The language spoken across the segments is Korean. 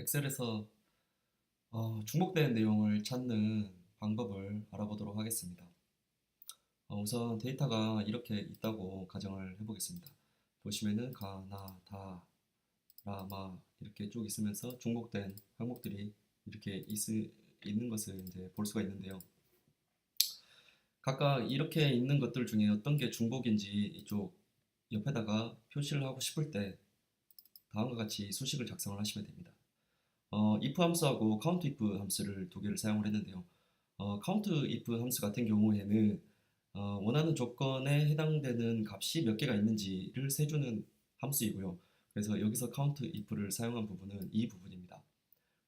엑셀에서 중복된 내용을 찾는 방법을 알아보도록 하겠습니다. 우선 데이터가 이렇게 있다고 가정을 해보겠습니다. 보시면은 가, 나, 다, 라, 마 이렇게 쭉 있으면서 중복된 항목들이 이렇게 있는 것을 이제 볼 수가 있는데요. 각각 이렇게 있는 것들 중에 어떤 게 중복인지 이쪽 옆에다가 표시를 하고 싶을 때 다음과 같이 수식을 작성을 하시면 됩니다. if 함수하고 count if 함수를 두 개를 사용을 했는데요. count if 함수 같은 경우에는 원하는 조건에 해당되는 값이 몇 개가 있는지를 세주는 함수이고요. 그래서 여기서 count if를 사용한 부분은 이 부분입니다.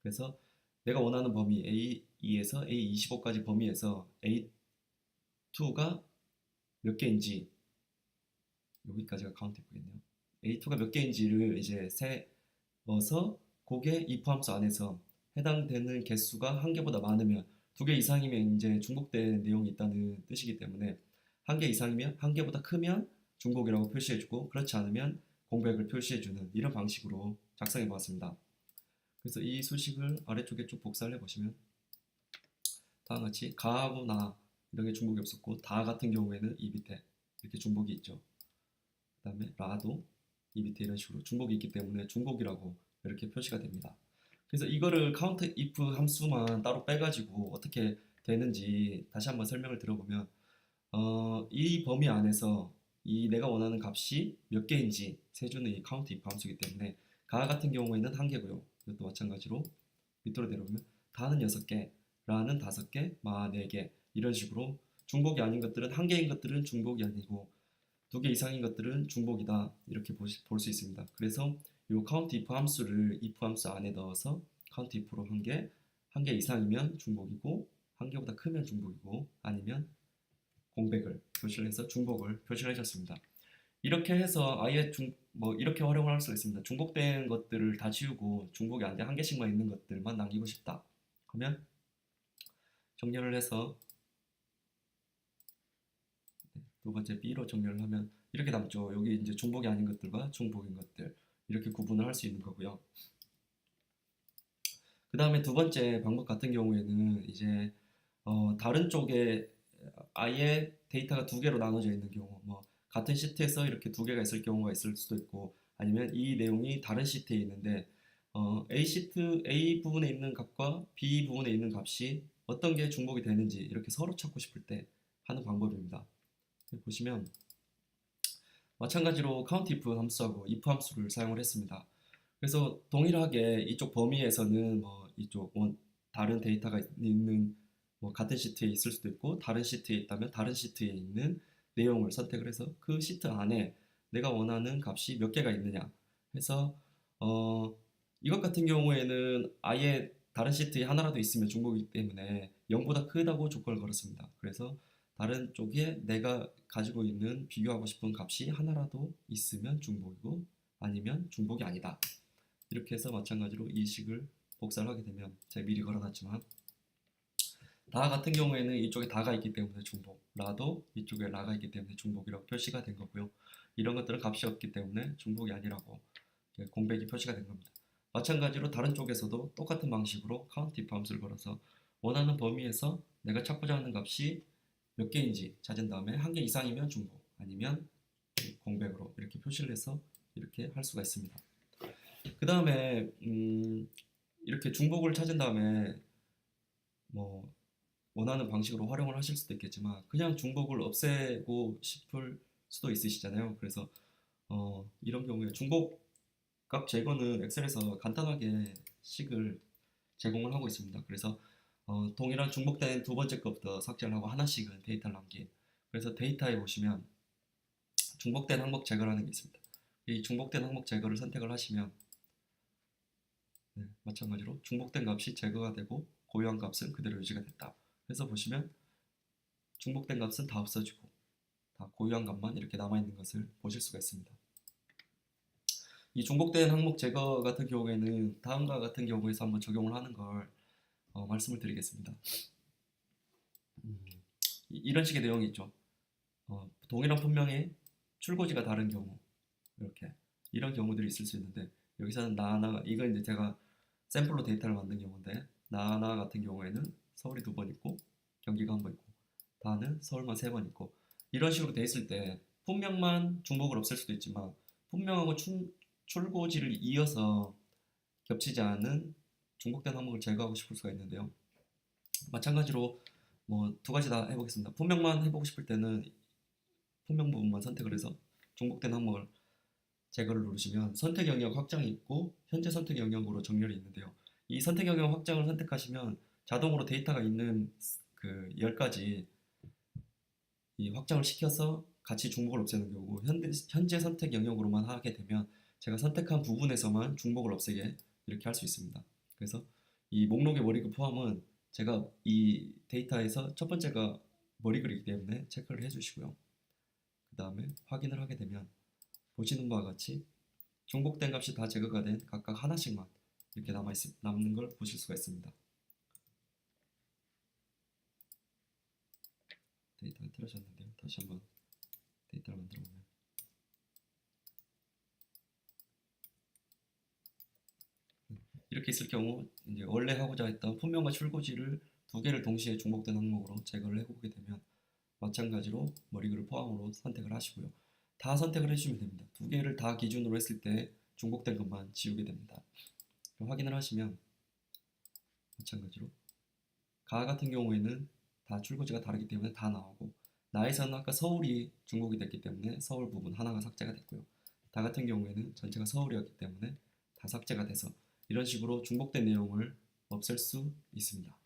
그래서 내가 원하는 범위 A2에서 A25까지 범위에서 A2가 몇 개인지 여기까지가 count if겠네요. A2가 몇 개인지를 이제 세어서 그게 if 함수 안에서 해당되는 개수가 한 개보다 많으면 두 개 이상이면 이제 중복된 내용이 있다는 뜻이기 때문에 한 개 이상이면 한 개보다 크면 중복이라고 표시해주고 그렇지 않으면 공백을 표시해주는 이런 방식으로 작성해 보았습니다. 그래서 이 수식을 아래쪽에 쭉 복사를 해보시면 다음과 같이 가하고 나 이런 게 중복이 없었고 다 같은 경우에는 이 밑에 이렇게 중복이 있죠. 그 다음에 라도 이 밑에 이런 식으로 중복이 있기 때문에 중복이라고 이렇게 표시가 됩니다. 그래서 이거를 count if 함수만 따로 빼가지고 어떻게 되는지 다시 한번 설명을 들어보면 이 범위 안에서 이 내가 원하는 값이 몇 개인지 세주는 이 count if 함수이기 때문에 가 같은 경우에는 한 개고요. 이것도 마찬가지로 밑으로 내려오면 다는 6개, 라는 5개, 마 4개 이런 식으로 중복이 아닌 것들은 한 개인 것들은 중복이 아니고 두 개 이상인 것들은 중복이다 이렇게 볼 수 있습니다. 그래서 이 count if 함수를 if 함수 안에 넣어서 count if로 한 개 이상이면 중복이고 한 개보다 크면 중복이고 아니면 공백을 표시를 해서 중복을 표시를 해줬습니다. 이렇게 해서 아예 이렇게 활용을 할 수가 있습니다. 중복된 것들을 다 지우고 중복이 안 돼 한 개씩만 있는 것들만 남기고 싶다. 그러면 정렬을 해서 두 번째 B로 정렬을 하면 이렇게 남죠. 여기 이제 중복이 아닌 것들과 중복인 것들 이렇게 구분을 할 수 있는 거고요. 그 다음에 두 번째 방법 같은 경우에는 이제 다른 쪽에 아예 데이터가 두 개로 나눠져 있는 경우, 뭐 같은 시트에서 이렇게 두 개가 있을 경우가 있을 수도 있고, 아니면 이 내용이 다른 시트에 있는데 A 부분에 있는 값과 B 부분에 있는 값이 어떤 게 중복이 되는지 이렇게 서로 찾고 싶을 때 하는 방법입니다. 보시면 마찬가지로 count if 함수하고 if 함수를 사용을 했습니다. 그래서 동일하게 이쪽 범위에서는 뭐 이쪽 다른 데이터가 있는 뭐 같은 시트에 있을 수도 있고 다른 시트에 있다면 다른 시트에 있는 내용을 선택을 해서 그 시트 안에 내가 원하는 값이 몇 개가 있느냐 해서 이것 같은 경우에는 아예 다른 시트에 하나라도 있으면 중복이기 때문에 0보다 크다고 조건을 걸었습니다. 그래서 다른 쪽에 내가 가지고 있는 비교하고 싶은 값이 하나라도 있으면 중복이고 아니면 중복이 아니다. 이렇게 해서 마찬가지로 이 식을 복사를 하게 되면 제가 미리 걸어놨지만 다 같은 경우에는 이쪽에 다가 있기 때문에 중복, 라도 이쪽에 라가 있기 때문에 중복이라고 표시가 된 거고요. 이런 것들은 값이 없기 때문에 중복이 아니라고 공백이 표시가 된 겁니다. 마찬가지로 다른 쪽에서도 똑같은 방식으로 count if 함수를 걸어서 원하는 범위에서 내가 찾고자 하는 값이 몇 개인지 찾은 다음에 한 개 이상이면 중복 아니면 공백으로 이렇게 표시를 해서 이렇게 할 수가 있습니다. 그 다음에 이렇게 중복을 찾은 다음에 뭐 원하는 방식으로 활용을 하실 수도 있겠지만 그냥 중복을 없애고 싶을 수도 있으시잖아요. 그래서 이런 경우에 중복 값 제거는 엑셀에서 간단하게 식을 제공을 하고 있습니다. 그래서 동일한 중복된 두 번째 것부터 삭제를 하고 하나씩은 데이터를 남긴. 그래서 데이터에 보시면 중복된 항목 제거라는 게 있습니다. 이 중복된 항목 제거를 선택을 하시면 마찬가지로 중복된 값이 제거가 되고 고유한 값은 그대로 유지가 됐다. 그래서 보시면 중복된 값은 다 없어지고 다 고유한 값만 이렇게 남아있는 것을 보실 수가 있습니다. 이 중복된 항목 제거 같은 경우에는 다음과 같은 경우에서 한번 적용을 하는 걸 말씀을 드리겠습니다. 이런 식의 내용이 있죠. 동일한 분명히 출고지가 다른 경우 이렇게 이런 경우들이 있을 수 있는데 여기서는 이건 이제 제가 샘플로 데이터를 만든 경우인데 나나 같은 경우에는 서울이 2번 있고 경기가 1번 있고 다는 서울만 3번 있고 이런 식으로 돼 있을 때 분명만 중복을 없앨 수도 있지만 분명하고 출고지를 이어서 겹치지 않은 중복된 항목을 제거하고 싶을 수가 있는데요. 마찬가지로 뭐 두 가지 다 해보겠습니다. 분명만 해보고 싶을 때는 분명 부분만 선택을 해서 중복된 항목을 제거를 누르시면 선택 영역 확장이 있고 현재 선택 영역으로 정렬이 있는데요. 이 선택 영역 확장을 선택하시면 자동으로 데이터가 있는 그 10가지 이 확장을 시켜서 같이 중복을 없애는 경우고 현재 선택 영역으로만 하게 되면 제가 선택한 부분에서만 중복을 없애게 이렇게 할 수 있습니다. 그래서 이 목록의 머리글 포함은 제가 이 데이터에서 첫 번째가 머리글이기 때문에 체크를 해주시고요. 그 다음에 확인을 하게 되면 보시는 바와 같이 중복된 값이 다 제거가 된 각각 하나씩만 이렇게 남는 걸 보실 수가 있습니다. 데이터가 틀어졌는데요. 다시 한번 데이터를 만들어 보면 이렇게 있을 경우 이제 원래 하고자 했던 분명과 출고지를 2개를 동시에 중복된 항목으로 제거를 해보게 되면 마찬가지로 머리글을 포함으로 선택을 하시고요. 다 선택을 해주시면 됩니다. 2개를 다 기준으로 했을 때 중복된 것만 지우게 됩니다. 확인을 하시면 마찬가지로 가 같은 경우에는 다 출고지가 다르기 때문에 다 나오고 나에서는 아까 서울이 중복이 됐기 때문에 서울 부분 하나가 삭제가 됐고요. 다 같은 경우에는 전체가 서울이었기 때문에 다 삭제가 돼서 이런 식으로 중복된 내용을 없앨 수 있습니다.